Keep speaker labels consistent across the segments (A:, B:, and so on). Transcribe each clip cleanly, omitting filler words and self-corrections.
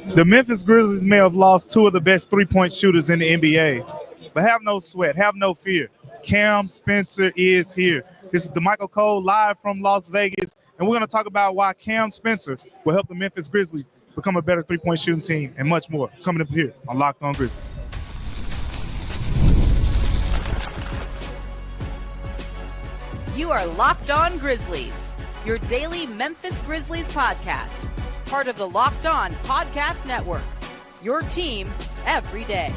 A: The Memphis Grizzlies may have lost two of the best three-point shooters in the NBA, but have no sweat, have no fear. Cam Spencer is here. This is Damichael Cole live from Las Vegas, and we're going to talk about why Cam Spencer will help the Memphis Grizzlies become a better three-point shooting team and much more coming up here on Locked On Grizzlies.
B: You are Locked On Grizzlies, your daily Memphis Grizzlies podcast. Part of the Locked On Podcast Network, your team every day.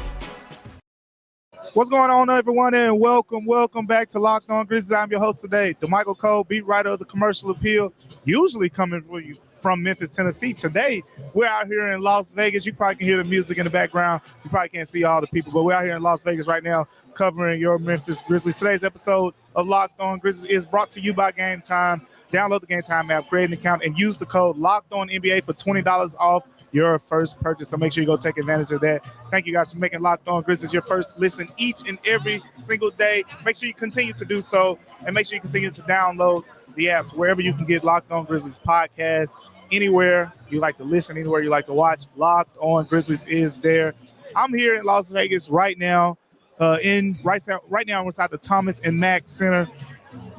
A: What's going on, everyone, and welcome back to Locked On Grizzlies. I'm your host today, Damichael Cole, beat writer of the Commercial Appeal, usually coming for you from Memphis, Tennessee. Today, we're out here in Las Vegas. You probably can hear the music in the background. You probably can't see all the people, but we're out here in Las Vegas right now covering your Memphis Grizzlies. Today's episode of Locked On Grizzlies is brought to you by Gametime. Download the Gametime app, create an account, and use the code LOCKEDONNBA for $20 off your first purchase. So make sure you go take advantage of that. Thank you guys for making Locked On Grizzlies your first listen each and every single day. Make sure you continue to do so, and make sure you continue to download the apps wherever you can get Locked On Grizzlies podcast. Anywhere you like to listen, anywhere you like to watch, Locked On Grizzlies is there. I'm here in Las Vegas right now, right now inside the Thomas and Mack Center.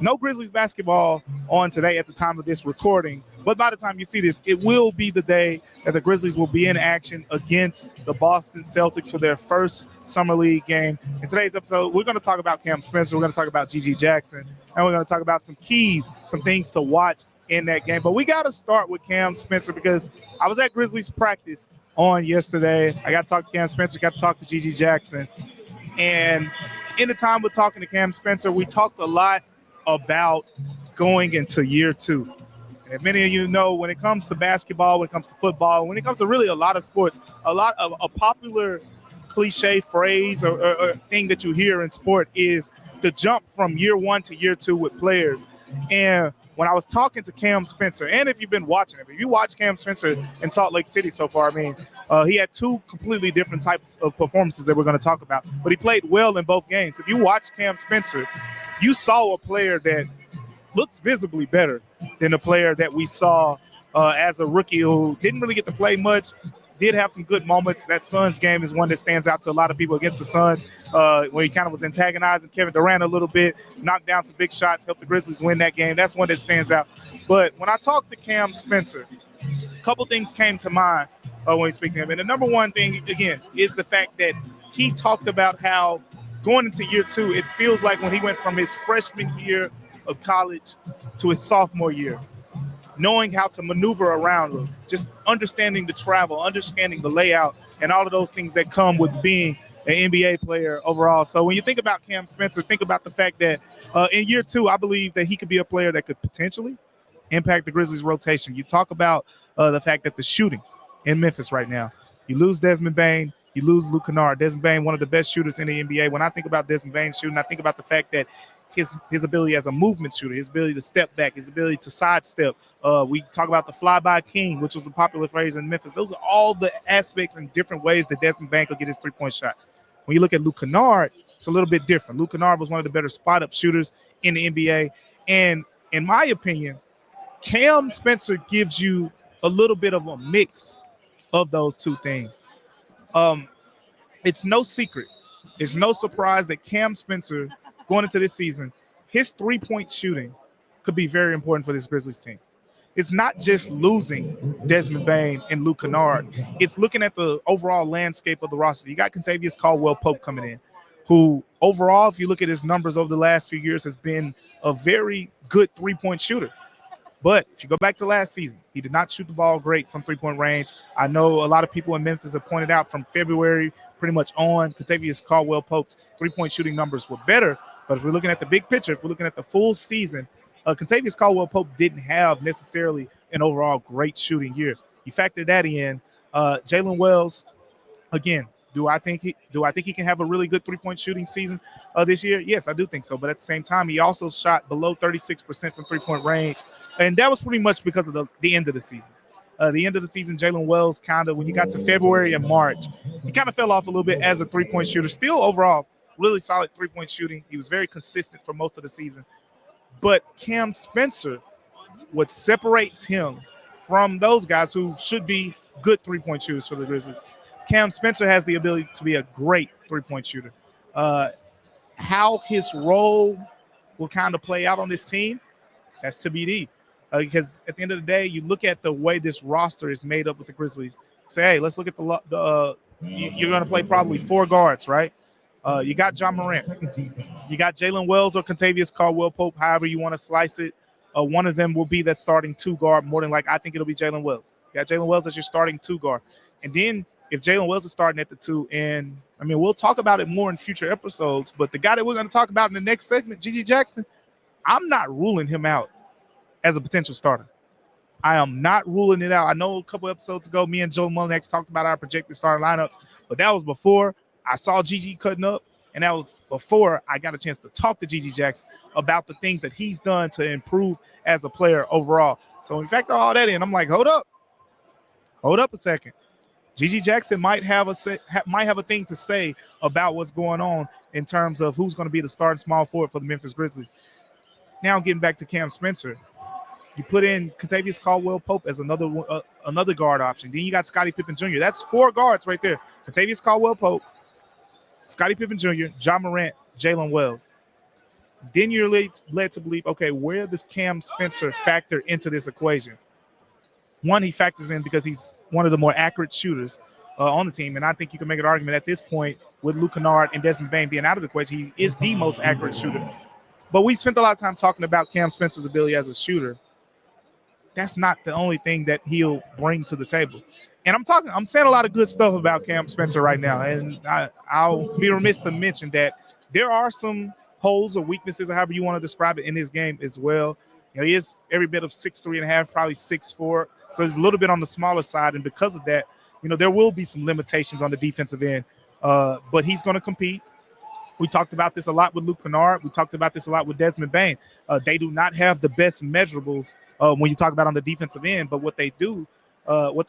A: No Grizzlies basketball on today at the time of this recording, but by the time you see this, it will be the day that the Grizzlies will be in action against the Boston Celtics for their first Summer League game. In today's episode, we're going to talk about Cam Spencer, we're going to talk about Gigi Jackson, and we're going to talk about some keys, some things to watch in that game. But we got to start with Cam Spencer because I was at Grizzlies practice on yesterday. I got to talk to Cam Spencer, got to talk to Gigi Jackson. And in the time we're talking to Cam Spencer, we talked a lot about going into year two. And if many of you know, when it comes to basketball, when it comes to football, when it comes to really a lot of sports, a lot of a popular cliche phrase or thing that you hear in sport is the jump from year one to year two with players. And when I was talking to Cam Spencer, and if you've been watching him, if you watch Cam Spencer in Salt Lake City so far, he had two completely different types of performances that we're going to talk about, but he played well in both games. If you watch Cam Spencer, you saw a player that looks visibly better than the player that we saw as a rookie who didn't really get to play much, did have some good moments. That Suns game is one that stands out to a lot of people against the Suns, where he kind of was antagonizing Kevin Durant a little bit, knocked down some big shots, helped the Grizzlies win that game. That's one that stands out. But when I talked to Cam Spencer, a couple things came to mind when we speak to him. And the number one thing, again, is the fact that he talked about how going into year two, it feels like when he went from his freshman year of college to his sophomore year, knowing how to maneuver around them, just understanding the travel, understanding the layout, and all of those things that come with being an NBA player overall. So when you think about Cam Spencer, think about the fact that in year two, I believe that he could be a player that could potentially impact the Grizzlies' rotation. You talk about the fact that the shooting in Memphis right now, you lose Desmond Bane, you lose Luke Kennard. Desmond Bane, one of the best shooters in the NBA. When I think about Desmond Bane shooting, I think about the fact that his ability as a movement shooter, his ability to step back, his ability to sidestep. We talk about the fly-by king, which was a popular phrase in Memphis. Those are all the aspects and different ways that Desmond Bane could get his three-point shot. When you look at Luke Kennard, it's a little bit different. Luke Kennard was one of the better spot-up shooters in the NBA. And in my opinion, Cam Spencer gives you a little bit of a mix of those two things. It's no secret. It's no surprise that Cam Spencer, going into this season, his three-point shooting could be very important for this Grizzlies team. It's not just losing Desmond Bane and Luke Kennard. It's looking at the overall landscape of the roster. You got Kentavious Caldwell-Pope coming in, who overall, if you look at his numbers over the last few years, has been a very good three-point shooter. But if you go back to last season, he did not shoot the ball great from three-point range. I know a lot of people in Memphis have pointed out from February pretty much on, Kentavious Caldwell-Pope's three-point shooting numbers were better. But if we're looking at the big picture, if we're looking at the full season, Kentavious Caldwell-Pope didn't have necessarily an overall great shooting year. You factor that in. Jaylen Wells, again, do I think he can have a really good three-point shooting season this year? Yes, I do think so. But at the same time, he also shot below 36% from three-point range. And that was pretty much because of the end of the season. The end of the season, Jaylen Wells kind of, when you got to February and March, he kind of fell off a little bit as a three-point shooter. Still overall, really solid three-point shooting. He was very consistent for most of the season. But Cam Spencer, what separates him from those guys who should be good three-point shooters for the Grizzlies. Cam Spencer has the ability to be a great three-point shooter. How his role will kind of play out on this team, that's TBD. Because at the end of the day, you look at the way this roster is made up with the Grizzlies. Say, hey, let's look at you're going to play probably 4 guards, right? You got John Morant. You got Jaylen Wells or Kentavious Caldwell-Pope, however you want to slice it. One of them will be that starting 2 guard. More than I think it'll be Jaylen Wells. You got Jaylen Wells as your starting 2 guard. And then if Jaylen Wells is starting at the 2, and I mean, we'll talk about it more in future episodes, but the guy that we're going to talk about in the next segment, Gigi Jackson, I'm not ruling him out as a potential starter. I am not ruling it out. I know a couple episodes ago, me and Joe Mullinax talked about our projected starting lineups, but that was before I saw Gigi cutting up, and that was before I got a chance to talk to Gigi Jackson about the things that he's done to improve as a player overall. So in fact, all that in, I'm like, hold up a second. Gigi Jackson might have a thing to say about what's going on in terms of who's going to be the starting small forward for the Memphis Grizzlies. Now getting back to Cam Spencer. You put in Kentavious Caldwell-Pope as another guard option. Then you got Scottie Pippen Jr. That's 4 guards right there. Kentavious Caldwell-Pope, Scottie Pippen Jr., John Morant, Jaylen Wells. Then you're led to believe, okay, where does Cam Spencer factor into this equation? One, he factors in because he's one of the more accurate shooters on the team, and I think you can make an argument at this point with Luke Kennard and Desmond Bane being out of the equation. He is the most accurate shooter. But we spent a lot of time talking about Cam Spencer's ability as a shooter. That's not the only thing that he'll bring to the table. And I'm saying a lot of good stuff about Cam Spencer right now. And I'll be remiss to mention that there are some holes or weaknesses, or however you want to describe it, in his game as well. You know, he is every bit of 6'3.5", probably 6'4". So he's a little bit on the smaller side. And because of that, you know, there will be some limitations on the defensive end. But he's going to compete. We talked about this a lot with Luke Kennard. We talked about this a lot with Desmond Bane. They do not have the best measurables when you talk about on the defensive end, but what they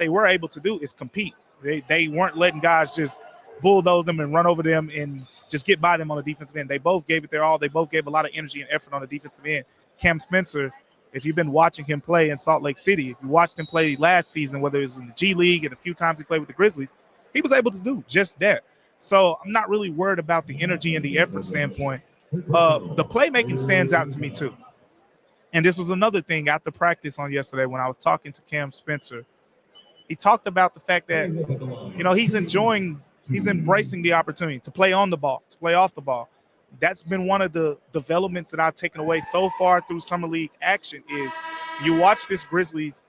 A: were able to do is compete. They weren't letting guys just bulldoze them and run over them and just get by them on the defensive end. They both gave it their all. They both gave a lot of energy and effort on the defensive end. Cam Spencer, if you've been watching him play in Salt Lake City, if you watched him play last season, whether it was in the G League and a few times he played with the Grizzlies, he was able to do just that. So I'm not really worried about the energy and the effort standpoint. The playmaking stands out to me too. And this was another thing after practice on yesterday when I was talking to Cam Spencer. He talked about the fact that, you know, he's embracing the opportunity to play on the ball, to play off the ball. That's been one of the developments that I've taken away so far through Summer League action is you watch this Grizzlies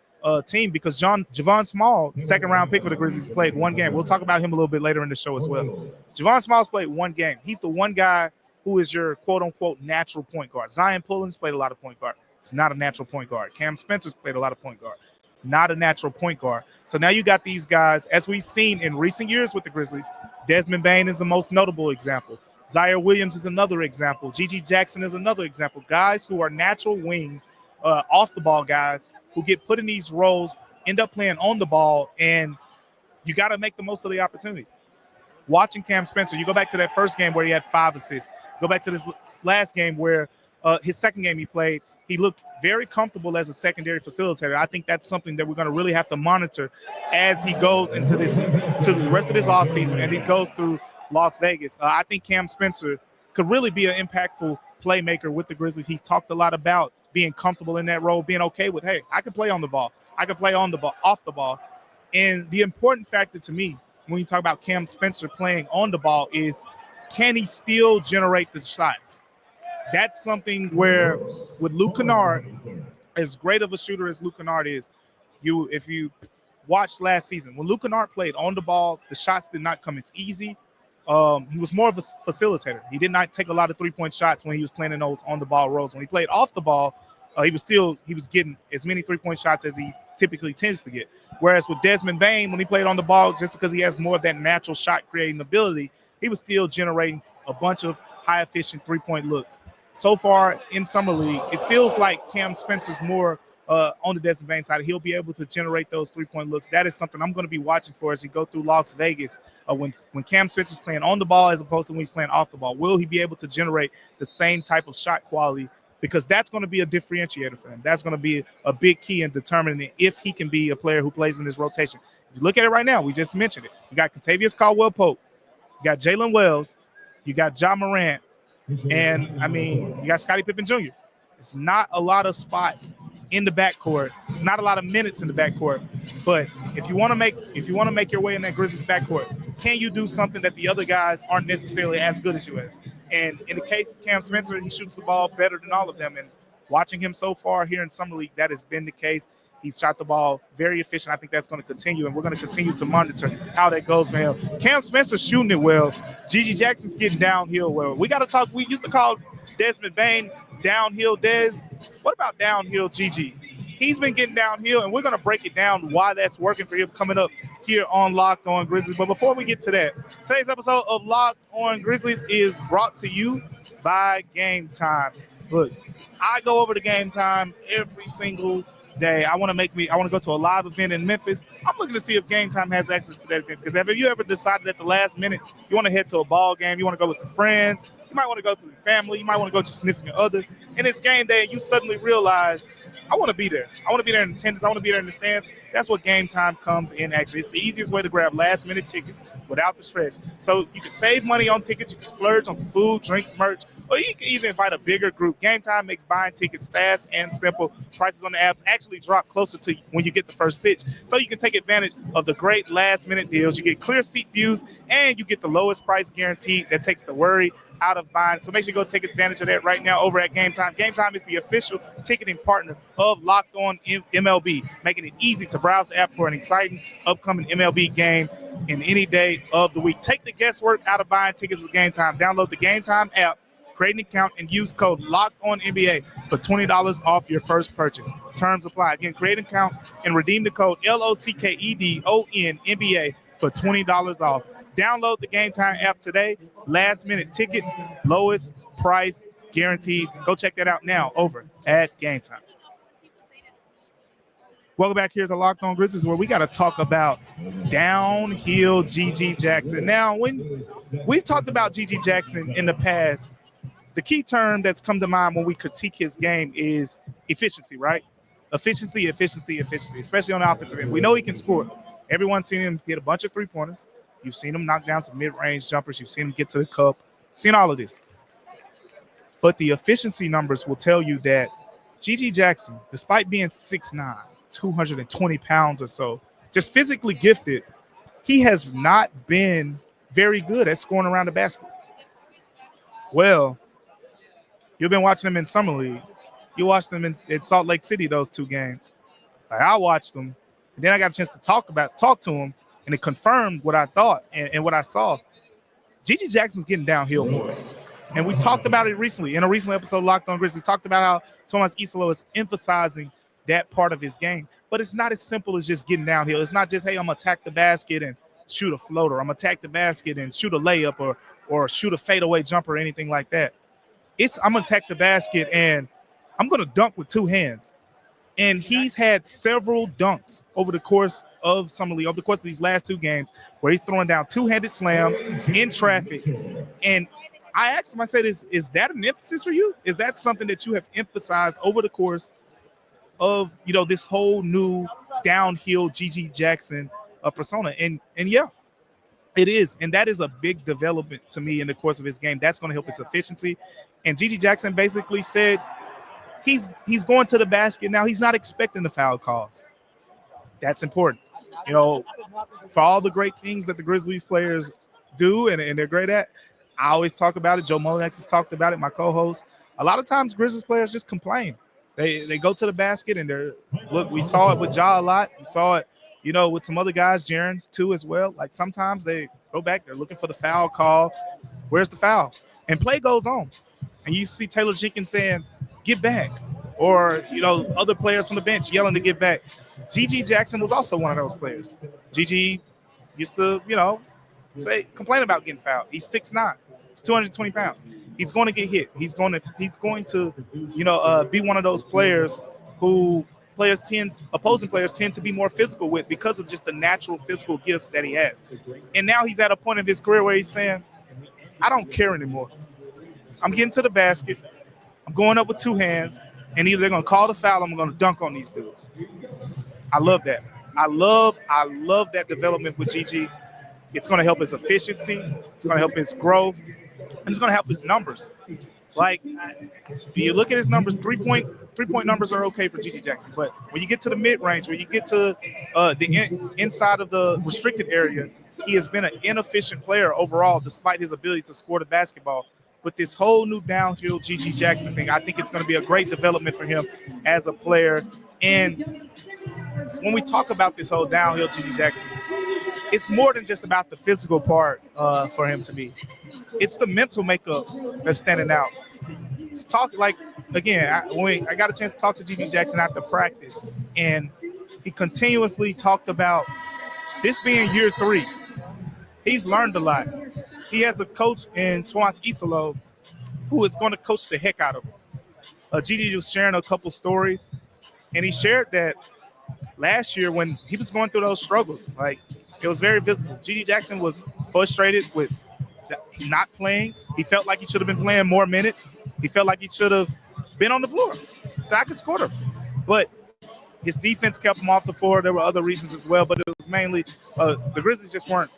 A: team because Javon Smalls, second-round pick for the Grizzlies, played 1 game. We'll talk about him a little bit later in the show as well. Javon Smalls played 1 game. He's the one guy who is your quote-unquote natural point guard. Zion Pullins played a lot of point guard. It's not a natural point guard. Cam Spencer's played a lot of point guard. Not a natural point guard. So now you got these guys, as we've seen in recent years with the Grizzlies. Desmond Bane is the most notable example. Zaire Williams is another example. Gigi Jackson is another example. Guys who are natural wings, off-the-ball guys who get put in these roles, end up playing on the ball, and you got to make the most of the opportunity. Watching Cam Spencer, you go back to that first game where he had 5 assists. Go back to this last game where his second game he played, he looked very comfortable as a secondary facilitator. I think that's something that we're going to really have to monitor as he goes into the rest of this offseason and he goes through Las Vegas. I think Cam Spencer could really be an impactful playmaker with the Grizzlies. He's talked a lot about being comfortable in that role, being okay with, hey, I can play on the ball. I can play on the ball, off the ball. And the important factor to me when you talk about Cam Spencer playing on the ball is, can he still generate the shots? That's something where with Luke Kennard, as great of a shooter as Luke Kennard is, if you watched last season, when Luke Kennard played on the ball, the shots did not come as easy. He was more of a facilitator. He did not take a lot of three-point shots when he was playing in those on-the-ball roles. When he played off the ball, he was getting as many three-point shots as he typically tends to get. Whereas with Desmond Bane, when he played on the ball, just because he has more of that natural shot-creating ability, he was still generating a bunch of high-efficient three-point looks. So far in Summer League, it feels like Cam Spencer's more on the Desmond Bane side. He'll be able to generate those three-point looks. That is something I'm going to be watching for as he go through Las Vegas when Cam Spencer's playing on the ball as opposed to when he's playing off the ball. Will he be able to generate the same type of shot quality? Because that's going to be a differentiator for him. That's going to be a big key in determining if he can be a player who plays in this rotation. If you look at it right now, we just mentioned it. You got Kentavious Caldwell-Pope. You got Jaylen Wells. You got Ja Morant. And, you got Scottie Pippen Jr. It's not a lot of spots in the backcourt. It's not a lot of minutes in the backcourt. But if you want to make your way in that Grizzlies backcourt, can you do something that the other guys aren't necessarily as good as you as? And in the case of Cam Spencer, he shoots the ball better than all of them. And watching him so far here in Summer League, that has been the case. He's shot the ball very efficient. I think that's going to continue, and we're going to continue to monitor how that goes for him. Cam Spencer's shooting it well. Gigi Jackson's getting downhill well. We got to talk. We used to call Desmond Bane downhill Des. What about downhill Gigi? He's been getting downhill, and we're going to break it down why that's working for him coming up here on Locked On Grizzlies. But before we get to that, today's episode of Locked On Grizzlies is brought to you by Gametime. Look, I go over to Gametime every single day. I want to go to a live event in Memphis. I'm looking to see if Gametime has access to that event, because have you ever decided at the last minute you want to head to a ball game, you want to go with some friends, you might want to go to your family, you might want to go to your significant other, and it's game day and you suddenly realize, I want to be there. I want to be there in attendance. I want to be there in the stands. That's what Gametime comes in, actually. It's the easiest way to grab last-minute tickets without the stress. So you can save money on tickets. You can splurge on some food, drinks, merch, or you can even invite a bigger group. Gametime makes buying tickets fast and simple. Prices on the apps actually drop closer to when you get the first pitch. So you can take advantage of the great last-minute deals. You get clear seat views, and you get the lowest price guaranteed that takes the worry out of buying. So make sure you go take advantage of that right now over at Gametime. Gametime is the official ticketing partner of Locked On MLB, making it easy to browse the app for an exciting upcoming MLB game in any day of the week. Take the guesswork out of buying tickets with Gametime. Download the Gametime app, create an account, and use code LOCKEDONNBA for $20 off your first purchase. Terms apply. Again, create an account and redeem the code LOCKEDONNBA for $20 off. Download the Gametime app today. Last minute tickets, lowest price guaranteed. Go check that out now over at Gametime. Welcome back here to Locked On Grizzlies, where we got to talk about downhill Gigi Jackson. Now, when we've talked about Gigi Jackson in the past, the key term that's come to mind when we critique his game is efficiency, right? Efficiency, especially on the offensive end. We know he can score. Everyone's seen him hit a bunch of three-pointers. You've seen him knock down some mid-range jumpers. You've seen him get to the cup. Seen all of this. But the efficiency numbers will tell you that Gigi Jackson, despite being 6'9", 220 pounds or so, just physically gifted, he has not been very good at scoring around the basket. Well, you've been watching him in Summer League. You watched them in Salt Lake City, those two games. I watched them, and then I got a chance to talk to him, and it confirmed what I thought and what I saw. Gigi Jackson's getting downhill more. And we talked about it recently. In a recent episode of Locked On Grizzlies, we talked about how Thomas Isolo is emphasizing that part of his game. But it's not as simple as just getting downhill. It's not just, hey, I'm going to attack the basket and shoot a floater. I'm going to attack the basket and shoot a layup or shoot a fadeaway jumper or anything like that. I'm going to attack the basket and I'm going to dunk with two hands. And he's had several dunks over the course of Summer League, over the course of these last two games, where he's throwing down two-handed slams in traffic. And I asked him, I said, is that an emphasis for you? Is that something that you have emphasized over the course of, this whole new downhill Gigi Jackson persona? And yeah, it is. And that is a big development to me in the course of his game. That's going to help his efficiency. And Gigi Jackson basically said, He's going to the basket now. He's not expecting the foul calls. That's important. For all the great things that the Grizzlies players do and they're great at, I always talk about it. Joe Molex has talked about it, my co-host. A lot of times Grizzlies players just complain. They go to the basket and we saw it with Ja a lot. We saw it, with some other guys, Jaren too as well. Like sometimes they go back, they're looking for the foul call. Where's the foul? And play goes on. And you see Taylor Jenkins saying, get back, or other players from the bench yelling to get back. Gigi Jackson was also one of those players. Gigi used to, complain about getting fouled. He's 6'9", he's 220 pounds. He's going to get hit. He's going to, be one of those players who opposing players tend to be more physical with because of just the natural physical gifts that he has. And now he's at a point of his career where he's saying, I don't care anymore. I'm getting to the basket. I'm going up with two hands, and either they're going to call the foul or I'm going to dunk on these dudes. I love that. I love that development with Gigi. It's going to help his efficiency. It's going to help his growth, and it's going to help his numbers. Like, if you look at his numbers, three-point numbers are okay for Gigi Jackson. But when you get to the mid-range, when you get to inside of the restricted area, he has been an inefficient player overall, despite his ability to score the basketball. But this whole new downhill Gigi Jackson thing, I think it's going to be a great development for him as a player. And when we talk about this whole downhill Gigi Jackson, it's more than just about the physical part for him to me. It's the mental makeup that's standing out. Talk like, again, I got a chance to talk to Gigi Jackson after practice, and he continuously talked about this being year 3. He's learned a lot. He has a coach in Tomas Isolo who is going to coach the heck out of him. Gigi was sharing a couple stories, and he shared that last year when he was going through those struggles, like, it was very visible. Gigi Jackson was frustrated with not playing. He felt like he should have been playing more minutes. He felt like he should have been on the floor so I could score him. But his defense kept him off the floor. There were other reasons as well, but it was mainly the Grizzlies just weren't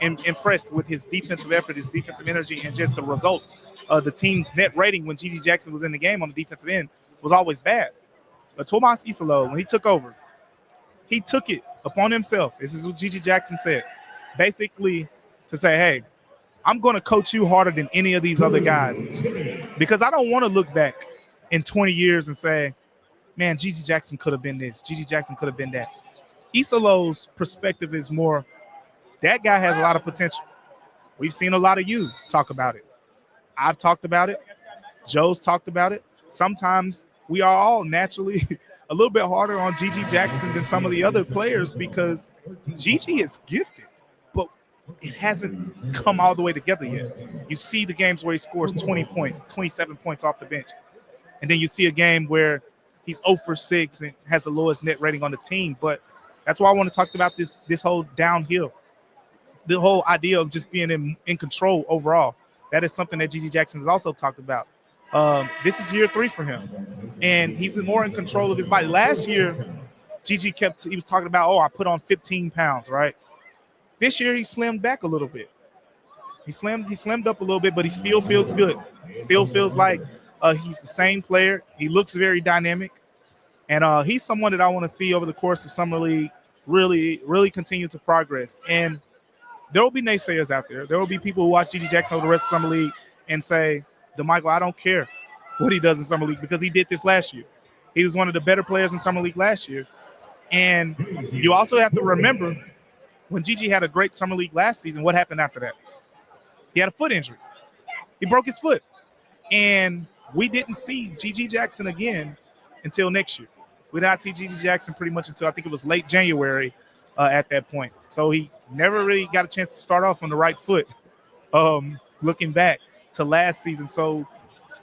A: impressed with his defensive effort, his defensive energy, and just the results. The team's net rating when Gigi Jackson was in the game on the defensive end was always bad. But Tomas Isolo, when he took over, he took it upon himself. This is what Gigi Jackson said. Basically, to say, hey, I'm going to coach you harder than any of these other guys, because I don't want to look back in 20 years and say, man, Gigi Jackson could have been this. Gigi Jackson could have been that. Isolo's perspective is more, that guy has a lot of potential. We've seen a lot of you talk about it. I've talked about it. Joe's talked about it. Sometimes we are all naturally a little bit harder on Gigi Jackson than some of the other players because Gigi is gifted, but it hasn't come all the way together yet. You see the games where he scores 20 points, 27 points off the bench. And then you see a game where he's 0 for 6 and has the lowest net rating on the team. But that's why I want to talk about this whole downhill, the whole idea of just being in control overall. That is something that Gigi Jackson has also talked about. This is year 3 for him, and he's more in control of his body. Last year, Gigi he was talking about, I put on 15 pounds, right? This year, he slimmed back a little bit. He slimmed up a little bit, but he still feels good. Still feels like he's the same player. He looks very dynamic, and he's someone that I want to see over the course of Summer League really, really continue to progress. And there will be naysayers out there. There will be people who watch Gigi Jackson over the rest of Summer League and say, Damichael, I don't care what he does in Summer League because he did this last year. He was one of the better players in Summer League last year. And you also have to remember when Gigi had a great Summer League last season, what happened after that? He had a foot injury. He broke his foot. And we didn't see Gigi Jackson again until next year. We did not see Gigi Jackson pretty much until I think it was late January at that point. So he never really got a chance to start off on the right foot looking back to last season. So,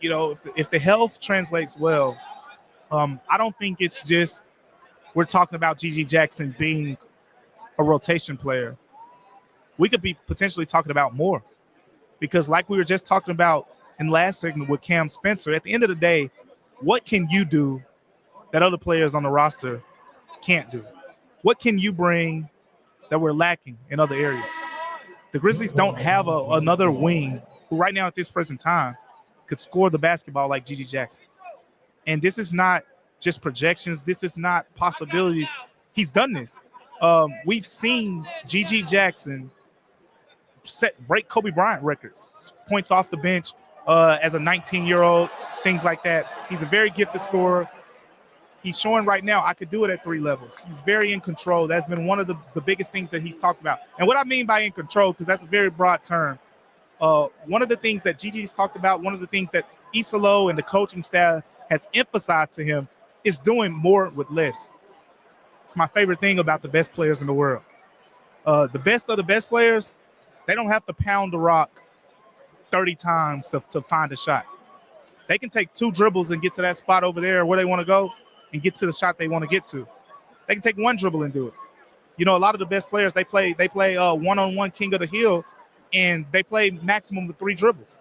A: if the health translates well, I don't think it's just we're talking about Gigi Jackson being a rotation player. We could be potentially talking about more because like we were just talking about in last segment with Cam Spencer, at the end of the day, what can you do that other players on the roster can't do? What can you bring that we're lacking in other areas? The Grizzlies don't have another wing who right now at this present time could score the basketball like Gigi Jackson. And this is not just projections. This is not possibilities. He's done this. We've seen Gigi Jackson break Kobe Bryant records, points off the bench as a 19-year-old, things like that. He's a very gifted scorer. He's showing right now I could do it at 3 levels. He's very in control. That's been one of the biggest things that he's talked about. And what I mean by in control, because that's a very broad term, one of the things that Gigi's talked about, one of the things that Isolo and the coaching staff has emphasized to him is doing more with less. It's my favorite thing about the best players in the world. The best of the best players, they don't have to pound the rock 30 times to find a shot. They can take 2 dribbles and get to that spot over there where they want to go and get to the shot they want to get to. They can take 1 dribble and do it. A lot of the best players, they play one-on-one king of the hill, and they play maximum of 3 dribbles.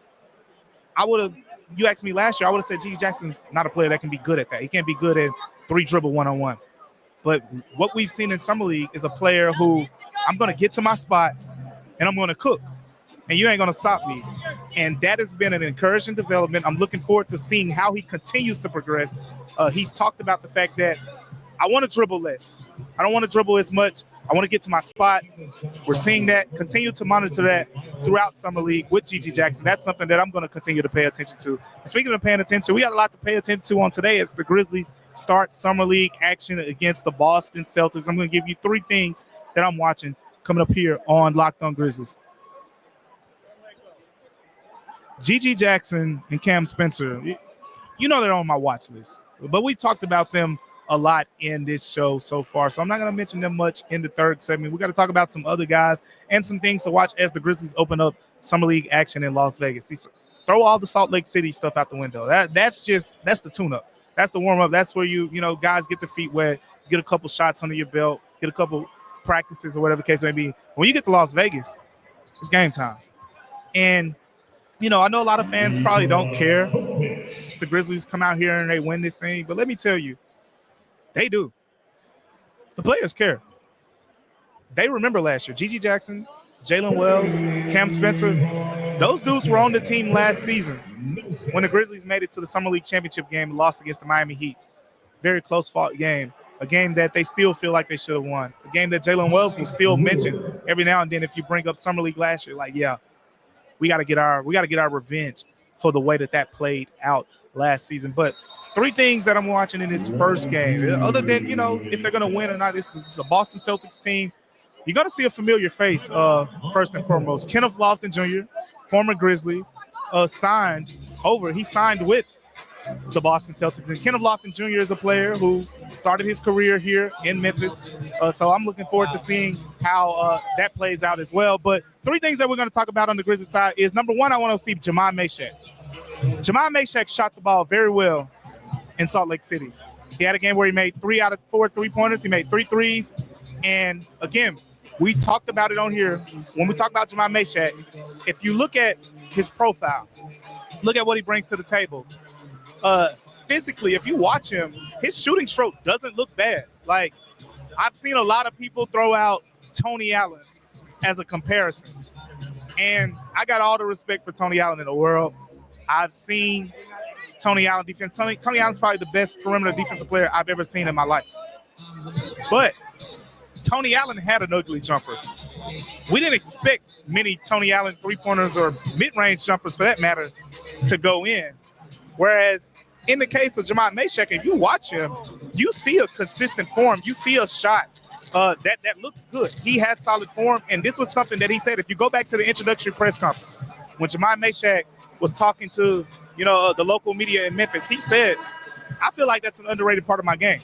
A: You asked me last year, I would have said Gigi Jackson's not a player that can be good at that. He can't be good at 3 dribble one-on-one. But what we've seen in Summer League is a player who I'm going to get to my spots and I'm going to cook. And you ain't going to stop me. And that has been an encouraging development. I'm looking forward to seeing how he continues to progress. He's talked about the fact that I want to dribble less. I don't want to dribble as much. I want to get to my spots. We're seeing that. Continue to monitor that throughout Summer League with Gigi Jackson. That's something that I'm going to continue to pay attention to. And speaking of paying attention, we got a lot to pay attention to on today as the Grizzlies start Summer League action against the Boston Celtics. I'm going to give you 3 things that I'm watching coming up here on Locked On Grizzlies. Gigi Jackson and Cam Spencer, you know they're on my watch list. But we talked about them a lot in this show so far, so I'm not going to mention them much in the third segment. We got to talk about some other guys and some things to watch as the Grizzlies open up Summer League action in Las Vegas. See, throw all the Salt Lake City stuff out the window. That's the tune-up. That's the warm-up. That's where you guys get their feet wet, get a couple shots under your belt, get a couple practices or whatever the case may be. When you get to Las Vegas, it's game time. And I know a lot of fans probably don't care if the Grizzlies come out here and they win this thing, but let me tell you, they do. The players care. They remember last year. Gigi Jackson, Jaylen Wells, Cam Spencer, those dudes were on the team last season when the Grizzlies made it to the Summer League championship game and lost against the Miami Heat. Very close-fought game, a game that they still feel like they should have won, a game that Jaylen Wells will still mention every now and then if you bring up Summer League last year. Like, yeah, we got to get our revenge for the way that played out last season. But 3 things that I'm watching in this first game, other than, if they're going to win or not, this is a Boston Celtics team. You're going to see a familiar face, first and foremost. Kenneth Lofton Jr., former Grizzly, signed with the Boston Celtics. And Kenneth Lofton Jr. is a player who started his career here in Memphis. So I'm looking forward to seeing how that plays out as well. But 3 things that we're going to talk about on the Grizzlies side is, number 1, I want to see Jamaek Mashack. Jamaek Mashack shot the ball very well in Salt Lake City. He had a game where he made 3 out of 4 3-pointers. He made 3 threes. And again, we talked about it on here. When we talk about Jamaek Mashack, if you look at his profile, look at what he brings to the table. Physically, if you watch him, his shooting stroke doesn't look bad. Like, I've seen a lot of people throw out Tony Allen as a comparison. And I got all the respect for Tony Allen in the world. I've seen Tony Allen defense. Tony Allen's probably the best perimeter defensive player I've ever seen in my life. But Tony Allen had an ugly jumper. We didn't expect many Tony Allen 3-pointers or mid-range jumpers, for that matter, to go in. Whereas in the case of Jamaek Mashack, if you watch him, you see a consistent form. You see a shot that looks good. He has solid form, and this was something that he said. If you go back to the introductory press conference, when Jamaek Mashack was talking to the local media in Memphis, he said, I feel like that's an underrated part of my game.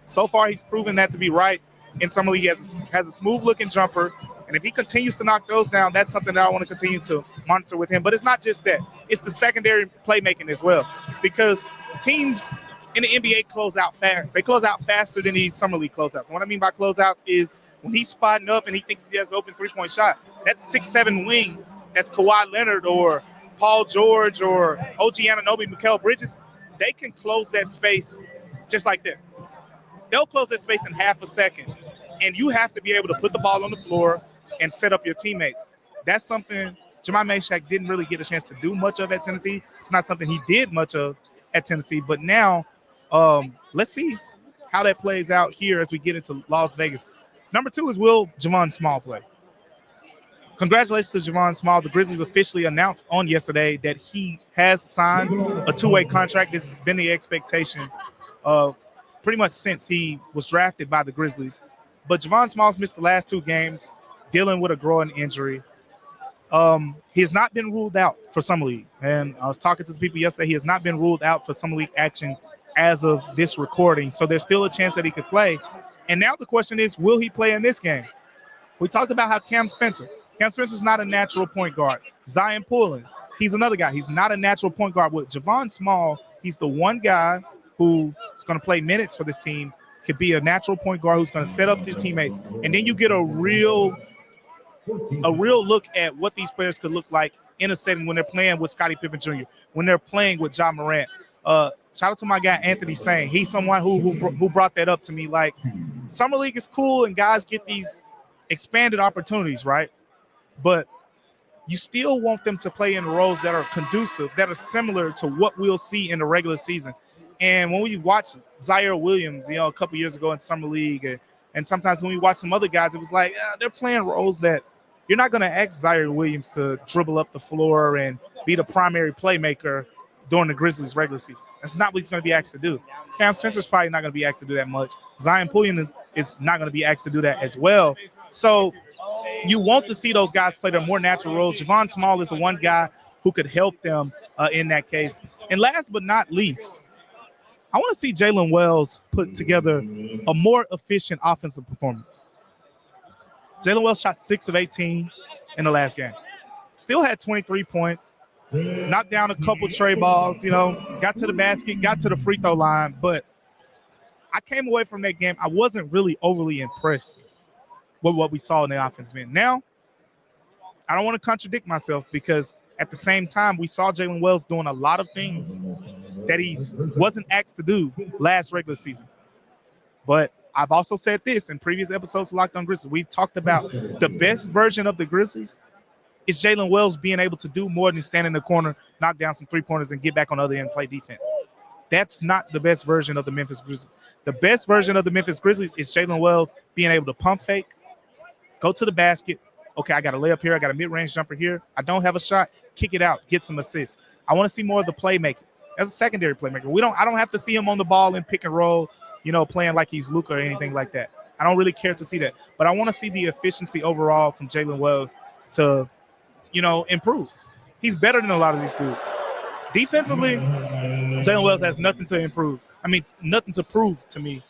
A: So far, he's proven that to be right. In Summer League, he has a smooth-looking jumper, and if he continues to knock those down, that's something that I want to continue to monitor with him. But it's not just that. It's the secondary playmaking as well, because teams in the NBA close out fast. They close out faster than these Summer League closeouts. And what I mean by closeouts is when he's spotting up and he thinks he has an open 3-point shot, that 6'7" wing, that's Kawhi Leonard or Paul George or OG Anunoby, Mikal Bridges, they can close that space just like that. They'll close that space in half a second, and you have to be able to put the ball on the floor and set up your teammates. That's something Jamaek Mashack didn't really get a chance to do much of at Tennessee. It's not something he did much of at Tennessee, but now let's see how that plays out here as we get into Las Vegas. Number 2 is, will Javon Smalls play? Congratulations to Javon Smalls. The Grizzlies officially announced on yesterday that he has signed a 2-way contract. This has been the expectation pretty much since he was drafted by the Grizzlies. But Javon Smalls missed the last 2 games, dealing with a groin injury. He has not been ruled out for Summer League. And I was talking to the people yesterday. He has not been ruled out for Summer League action as of this recording. So there's still a chance that he could play. And now the question is, will he play in this game? We talked about how Cam Spencer's not a natural point guard. Zion Poolin, he's another guy. He's not a natural point guard. With Javon Smalls, he's the one guy who is going to play minutes for this team, could be a natural point guard who's going to set up his teammates. And then you get a real look at what these players could look like in a setting when they're playing with Scottie Pippen Jr., when they're playing with Ja Morant. Shout out to my guy Anthony saying he's someone who brought that up to me. Like, summer league is cool and guys get these expanded opportunities, right? But you still want them to play in roles that are conducive, that are similar to what we'll see in the regular season. And when we watch Zaire Williams, a couple years ago in summer league, and sometimes when we watch some other guys, it was like they're playing roles that you're not going to ask Zaire Williams to dribble up the floor and be the primary playmaker during the Grizzlies regular season. That's not what he's going to be asked to do. Cam Spencer's probably not going to be asked to do that much. Zion Pulliam is not going to be asked to do that as well. So you want to see those guys play their more natural roles. Javon Smalls is the one guy who could help them in that case. And last but not least, I want to see Jaylen Wells put together a more efficient offensive performance. Jaylen Wells shot 6 of 18 in the last game. Still had 23 points. Knocked down a couple tray balls, got to the basket, got to the free throw line. But I came away from that game. I wasn't really overly impressed with what we saw in the offensive end. Now, I don't want to contradict myself because at the same time, we saw Jaylen Wells doing a lot of things that he wasn't asked to do last regular season. But I've also said this in previous episodes of Locked On Grizzlies. We've talked about the best version of the Grizzlies is Jaylen Wells being able to do more than stand in the corner, knock down some three-pointers, and get back on the other end and play defense. That's not the best version of the Memphis Grizzlies. The best version of the Memphis Grizzlies is Jaylen Wells being able to pump fake, go to the basket. Okay, I got a layup here. I got a mid-range jumper here. I don't have a shot. Kick it out. Get some assists. I want to see more of the playmaking. As a secondary playmaker, I don't have to see him on the ball and pick and roll, playing like he's Luka or anything like that. I don't really care to see that. But I want to see the efficiency overall from Jaylen Wells to improve. He's better than a lot of these dudes. Defensively, Jaylen Wells has nothing to improve. Nothing to prove to me.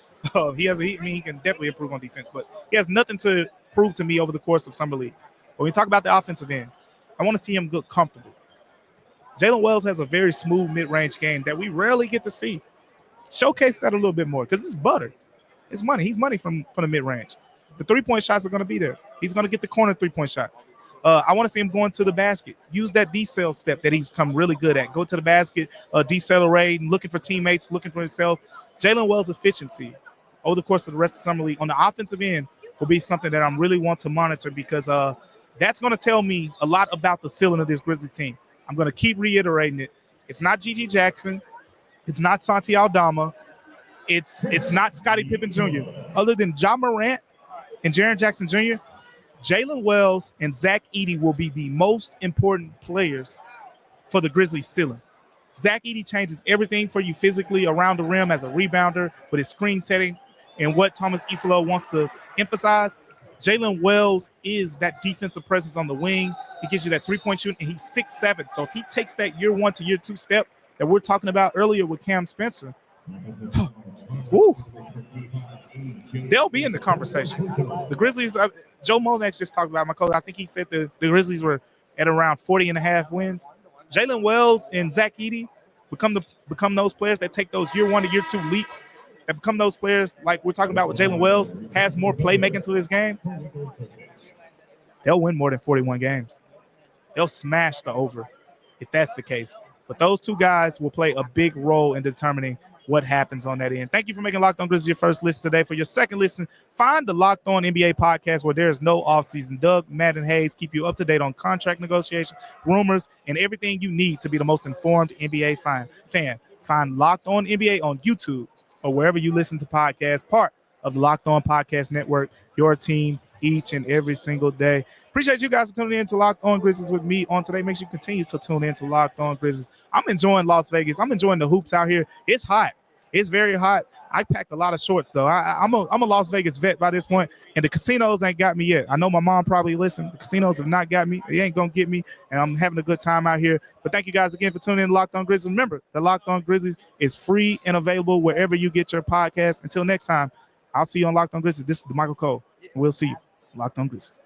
A: He can definitely improve on defense, but he has nothing to prove to me over the course of summer league. When we talk about the offensive end, I want to see him get comfortable. Jaylen Wells has a very smooth mid-range game that we rarely get to see. Showcase that a little bit more because it's butter. It's money. He's money from the mid-range. The three-point shots are going to be there. He's going to get the corner three-point shots. I want to see him going to the basket. Use that decel step that he's come really good at. Go to the basket, decelerate, looking for teammates, looking for himself. Jaylen Wells' efficiency over the course of the rest of the summer league on the offensive end will be something that I'm really want to monitor because that's going to tell me a lot about the ceiling of this Grizzlies team. I'm going to keep reiterating it. It's not Gigi Jackson. It's not Santi Aldama. It's not Scottie Pippen Jr. Other than Ja Morant and Jaren Jackson Jr., Jaylen Wells and Zach Edey will be the most important players for the Grizzlies ceiling. Zach Edey changes everything for you physically around the rim as a rebounder with his screen setting and what Thomas Isolo wants to emphasize. Jaylen Wells is that defensive presence on the wing. He gives you that three-point shooting, and he's 6'7". So if he takes that year one to year two step that we're talking about earlier with Cam Spencer, woo, they'll be in the conversation. The Grizzlies, Joe Molinax just talked about my coach. I think he said the Grizzlies were at around 40.5 wins. Jaylen Wells and Zach Edey become those players that take those year one to year two leaps, that become those players like we're talking about with Jaylen Wells, has more playmaking to his game. They'll win more than 41 games. They'll smash the over if that's the case. But those two guys will play a big role in determining what happens on that end. Thank you for making Locked On Grizzlies your first listen today. For your second listen, find the Locked On NBA podcast where there is no offseason. Doug, Matt, and Hayes keep you up to date on contract negotiations, rumors, and everything you need to be the most informed NBA fan. Find Locked On NBA on YouTube or wherever you listen to podcasts, part of the Locked On Podcast Network, your team each and every single day. Appreciate you guys for tuning in to Locked On Grizzlies with me on today. Make sure you continue to tune in to Locked On Grizzlies. I'm enjoying Las Vegas. I'm enjoying the hoops out here. It's hot. It's very hot. I packed a lot of shorts, though. I'm a Las Vegas vet by this point, and the casinos ain't got me yet. I know my mom probably listened. The casinos have not got me. They ain't going to get me, and I'm having a good time out here. But thank you guys again for tuning in to Locked On Grizzlies. Remember, the Locked On Grizzlies is free and available wherever you get your podcast. Until next time, I'll see you on Locked On Grizzlies. This is Damichael Cole, and we'll see you Locked On Grizzlies.